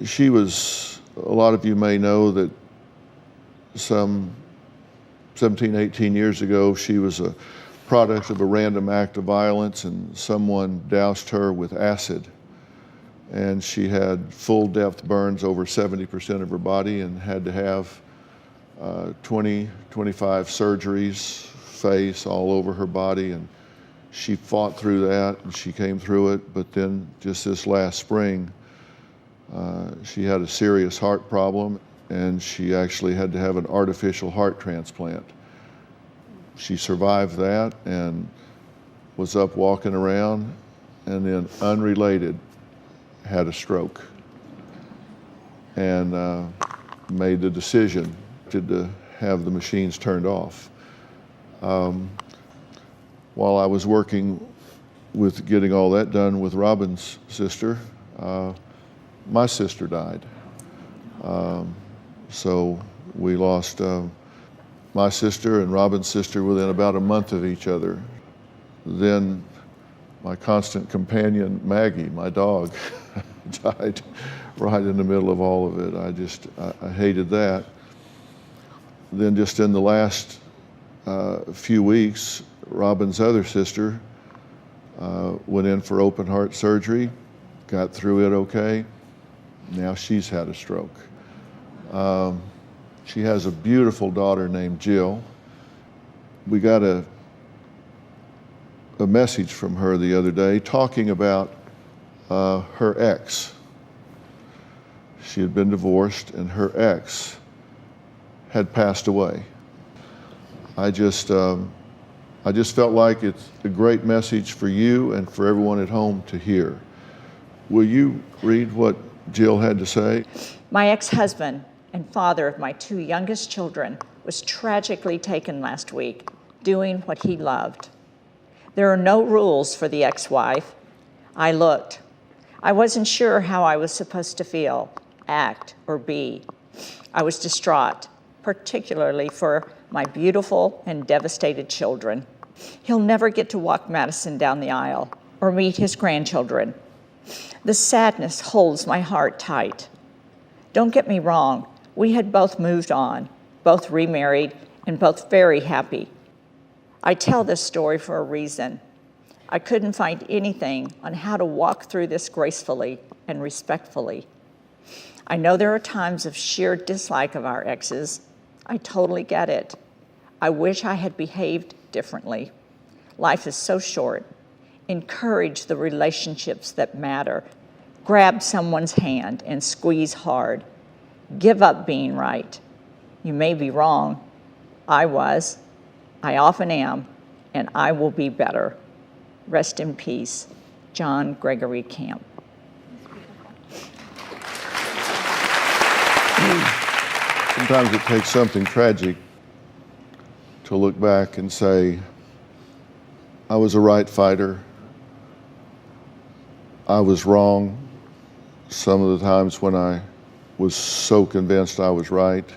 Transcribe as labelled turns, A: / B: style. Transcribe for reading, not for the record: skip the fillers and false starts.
A: She was, a lot of you may know that some 17, 18 years ago, she was a product of a random act of violence, and someone doused her with acid. And she had full depth burns over 70% of her body and had to have 20, 25 surgeries, face, all over her body. And she fought through that and she came through it. But then just this last spring, she had a serious heart problem and she actually had to have an artificial heart transplant. She survived that and was up walking around, and then unrelated, had a stroke and made the decision to have the machines turned off. While I was working with getting all that done with Robin's sister, my sister died. So we lost my sister and Robin's sister within about a month of each other. Then my constant companion, Maggie, my dog, died right in the middle of all of it. I hated that. Then just in the last few weeks, Robin's other sister went in for open heart surgery, got through it okay. Now she's had a stroke. She has a beautiful daughter named Jill. We got a message from her the other day talking about her ex. She had been divorced and her ex had passed away. I just felt like it's a great message for you and for everyone at home to hear. Will you read what Jill had to say?
B: My ex-husband and father of my two youngest children was tragically taken last week, doing what he loved. There are no rules for the ex-wife. I looked. I wasn't sure how I was supposed to feel, act, or be. I was distraught, particularly for my beautiful and devastated children. He'll never get to walk Madison down the aisle or meet his grandchildren. The sadness holds my heart tight. Don't get me wrong, we had both moved on, both remarried, and both very happy. I tell this story for a reason. I couldn't find anything on how to walk through this gracefully and respectfully. I know there are times of sheer dislike of our exes. I totally get it. I wish I had behaved differently. Life is so short. Encourage the relationships that matter. Grab someone's hand and squeeze hard. Give up being right. You may be wrong. I was. I often am, and I will be better. Rest in peace, John Gregory Camp.
A: Sometimes it takes something tragic to look back and say, I was a right fighter. I was wrong some of the times when I was so convinced I was right.